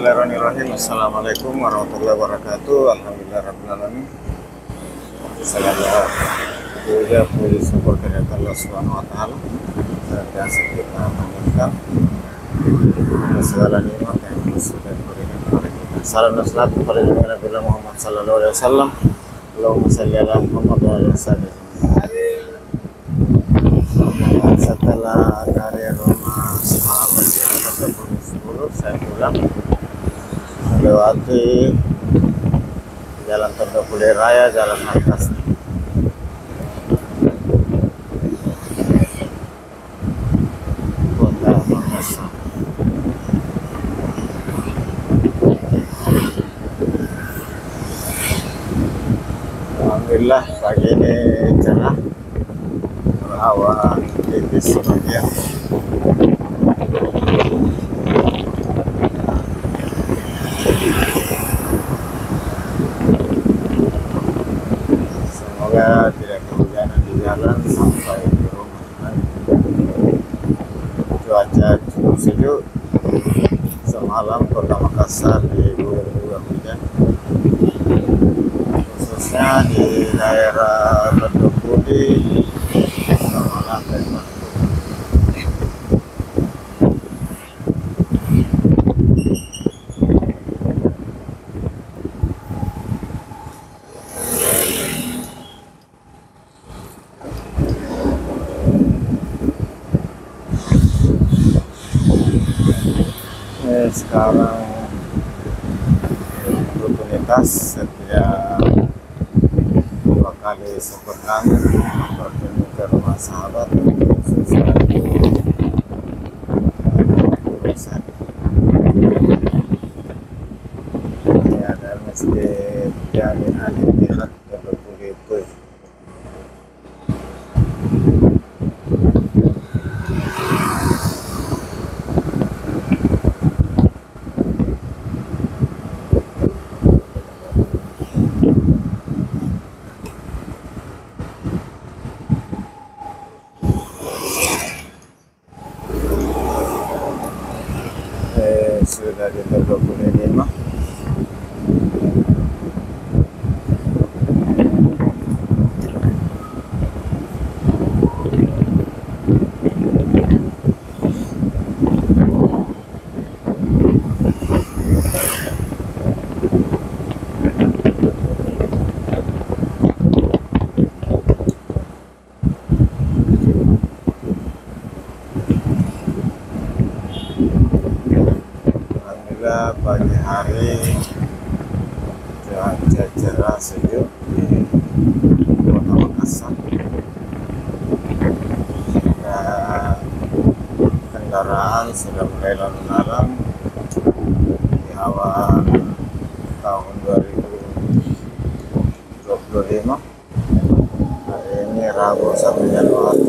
Bismillahirrahmanirrahim. Assalamualaikum warahmatullahi wabarakatuh. Alhamdulillahirrahmanirrahim. Segala puji syukur kehadirat Allah Subhanahu wa taala. Senantiasa kita panjatkan segala nikmat yang sudah diberikan kepada kita. Salam dan salam kepada Nabi Muhammad sallallahu alaihi wasallam. Allahumma shalli ala Muhammad wa ala alihi. Setelah dari rumah sahabat yang ke-10, saya pulang melewati Jalan Tondopule Raya, Jalan Atas. Kota Makassar. Alhamdulillah pagi ini cerah, berawan tipis sebagian. Semoga tidak kehujanan di jalan sampai di rumah. Cuaca cukup sejuk. Semalam Kota Makassar diguyur juga hujan, khususnya di daerah Tondopule sama Lantai Batu. Sekarang rutinitas setiap 2 kali sepekan berkunjung ke rumah sahabat khususnya di urusan. Ini ada masjid Jamin Al-Ittihad Tondopule itu. Sudah di Tondopule 5. Pagi hari cuaca cerah sejuk di Kota Makassar. Kendaraan sudah mulai lalu lalang di awal tahun 2025. Hari ini Rabu 1 Januari.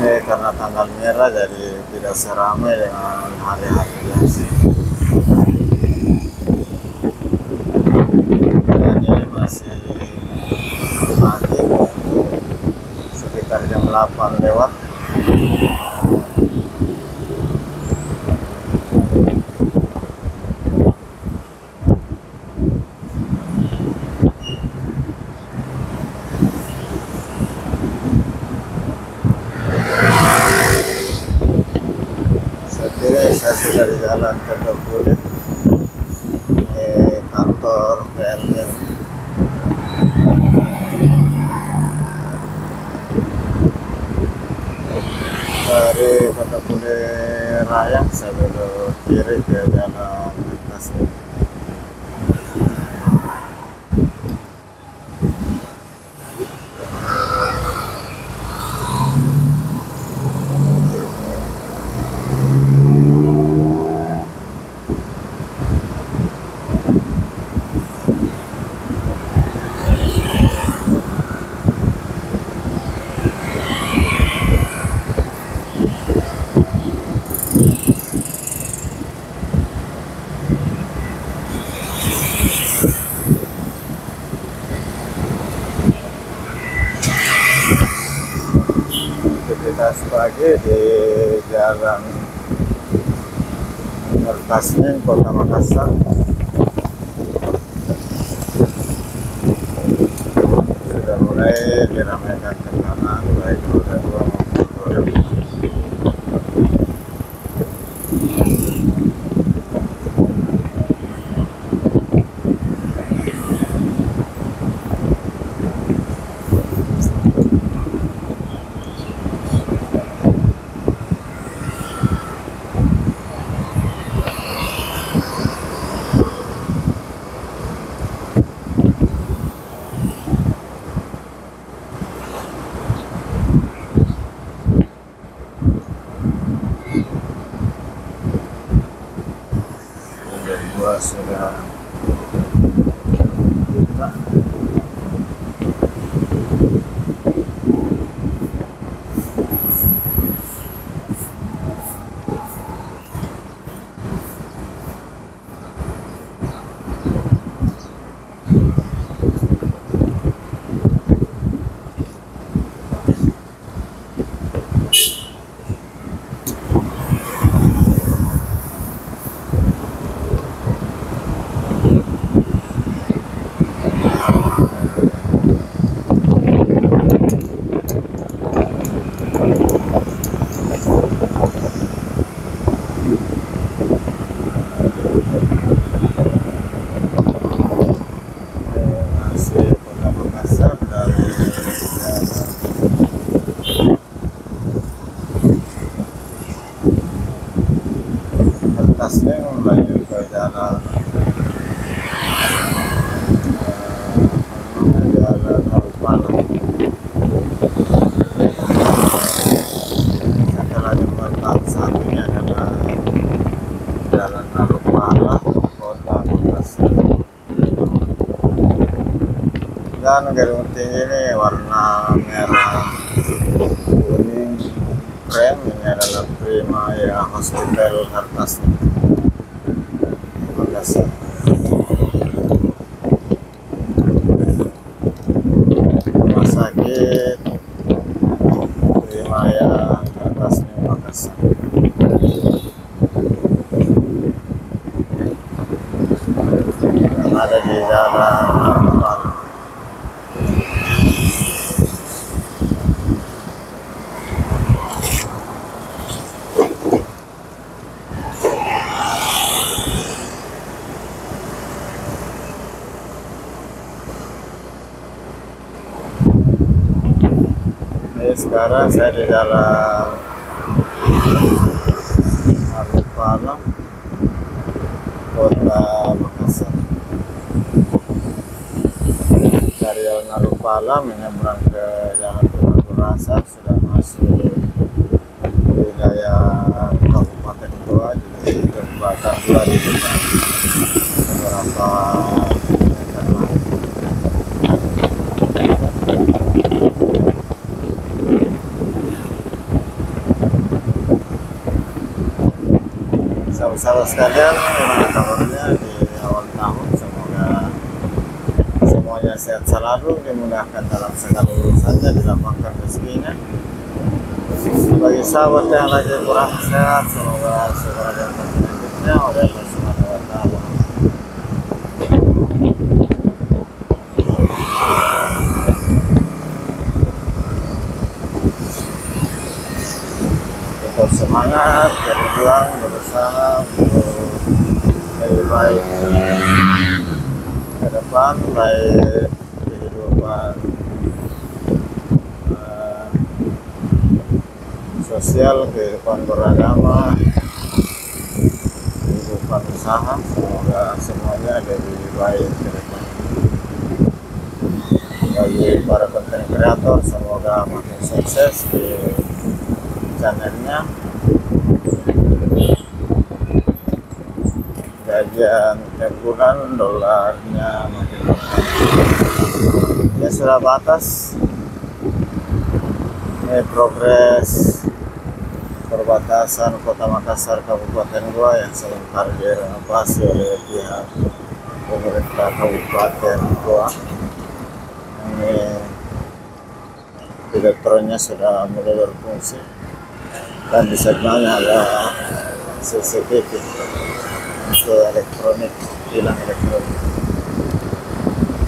Karena tanggal merah jadi tidak seramai dengan hari-hari biasa. Ini masih pagi, sekitar jam 8 lewat. Saya sudah di Jalan Tondopule, kantor PLN. Dari Tondopule Raya saya belok kiri ke Jalan Atas. aktivitas pagi di Jalan Tasnim, Kota Makassar. Sudah mulai diramaikan kendaraan baik roda 2 maupun roda 4. Sudah buka. Tasnya menuju ke jalan Harupala. Setelah jembatan satunya adalah jalan Harupala, Kota Makassar. Dan gedung tinggi ini warna merah kuning krem. Ini adalah Primaya Hospital Hartasnya, Makassar. Rumah sakit Primaya Hartasnya, Makassar. Yang ada di jalan Harupala. Sekarang saya di jalan Harupala, Kota Makassar. Dari jalan Harupala menyeberang ke jalan Rasa, sudah masuk wilayah Kabupaten Goa, jadi jembatan dua di depan beberapa meter lagi. Sahabat sekalian, gimana kabarnya di awal tahun? Semoga semuanya sehat selalu, dimudahkan dalam segala urusannya, dilapangkan rezekinya. Bagi sahabat yang lagi kurang sehat, semoga segera dapat penyakitnya oleh Allah Subhanahu wa Ta'ala. Tetap semangat, berjuang, berusaha untuk lebih baik ke depan, baik kehidupan sosial, kehidupan beragama, kehidupan usaha. Semoga semuanya lebih baik ke depan. Bagi para konten kreator, semoga makin sukses di channelnya. Gajian tiap bulan, dolarnya makin ya sudah batas. Ini progres perbatasan Kota Makassar Kabupaten Goa yang sementara direnovasi oleh pihak pemerintah Kabupaten Goa. Ini di elektronnya sudah mulai berfungsi, dan di sebelahnya ada CCTV untuk elektronik, tilang elektronik.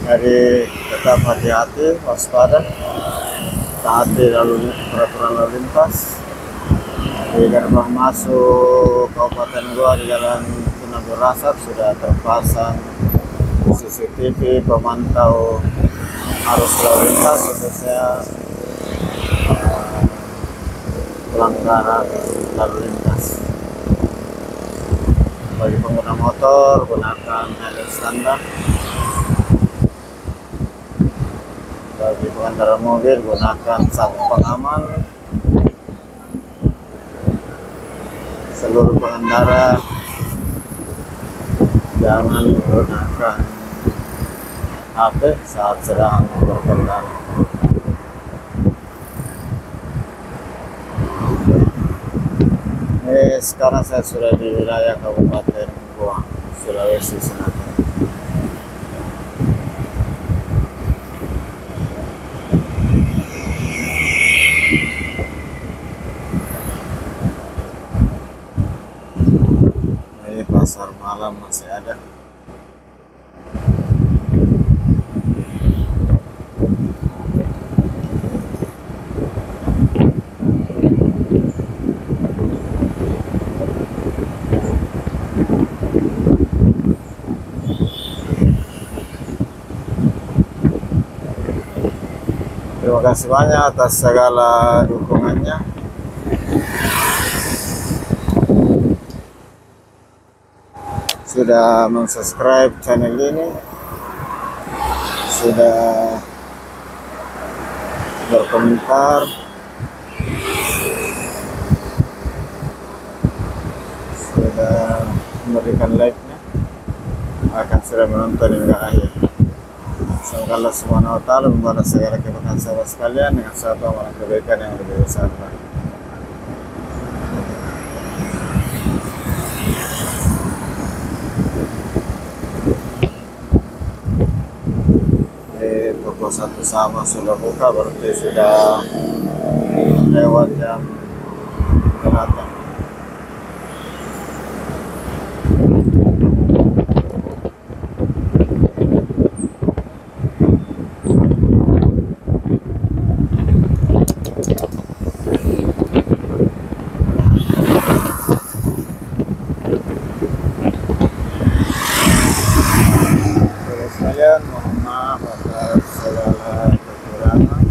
Jadi tetap hati-hati, waspada, taati peraturan lalu lintas. Di gerbang masuk Kabupaten Goa di Jalan Tuna Rasap sudah terpasang CCTV pemantau arus lalu lintas, khususnya pelanggaran lalu lintas. Bagi pengguna motor, gunakan helm standar. Bagi pengendara mobil, gunakan sabuk pengaman. Seluruh pengendara jangan menggunakan HP saat sedang berkendara. Sekarang saya sudah di wilayah Kabupaten Goa, Sulawesi Selatan. Ini pasar malam masih ada. Terima kasih banyak atas segala dukungannya. Sudah mensubscribe channel ini, sudah berkomentar, sudah memberikan like-nya, akan sudah menonton hingga akhir. Semoga Allah Subhanahu wa Ta'ala membalas segala kebaikan sahabat sekalian dengan satu amalan kebaikan yang lebih besar. Toko satu sama sudah buka, berarti sudah lewat jam 8. Mohon maaf atas segala kekurangan,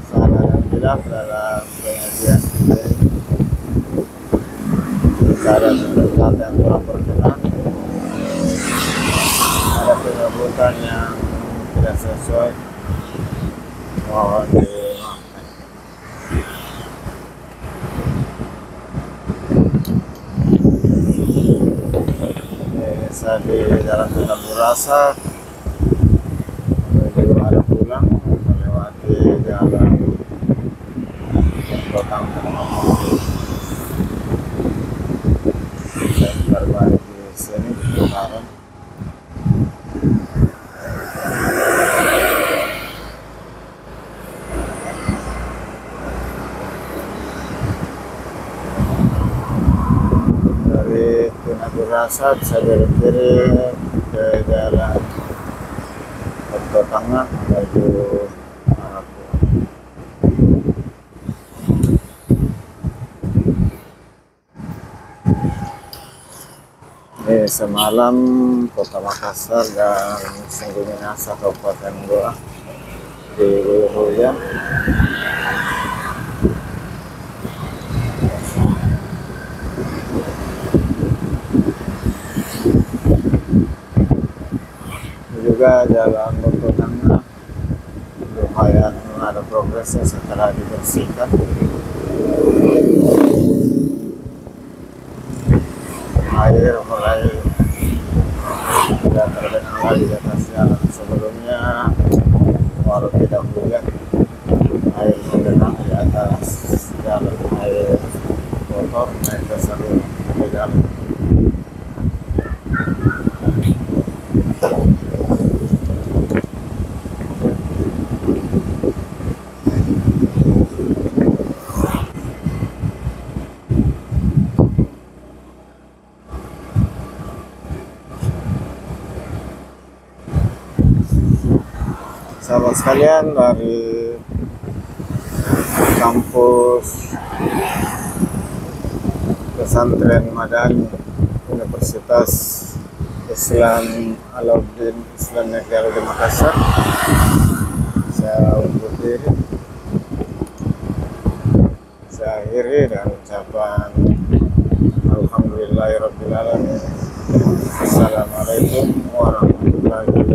salah dan hilaf dalam penyajian ini. Jika ada tempat yang kurang berkenan, ada penyebutan yang tidak sesuai, mohon dimaafkan. Saya di Jalan Tuna Rasap menuju arah pulang, melewati jalan Kotang. Saya berbalik di sini di Kemarin. Dari Tuna Rasap saya belok kiri ke jalan Tengah menuju arah pulang. Semalam Kota Makassar dan Sungguh Minasa Kabupaten Goa diguyur hujan. Juga jalan Tengah lumayan ada progresnya setelah dibersihkan. Air mulai tidak terbenam lagi di atas jalan. Sebelumnya walau tidak hujan, air menggenang di atas jalan, air kotor naik ke seluruh jalan. Sahabat sekalian, dari kampus Pesantren Madani Universitas Islam Alauddin Islam Negeri di Makassar, saya undur diri. Saya akhiri dengan ucapan Alhamdulillahirabbil alamin. Assalamualaikum warahmatullahi wabarakatuh.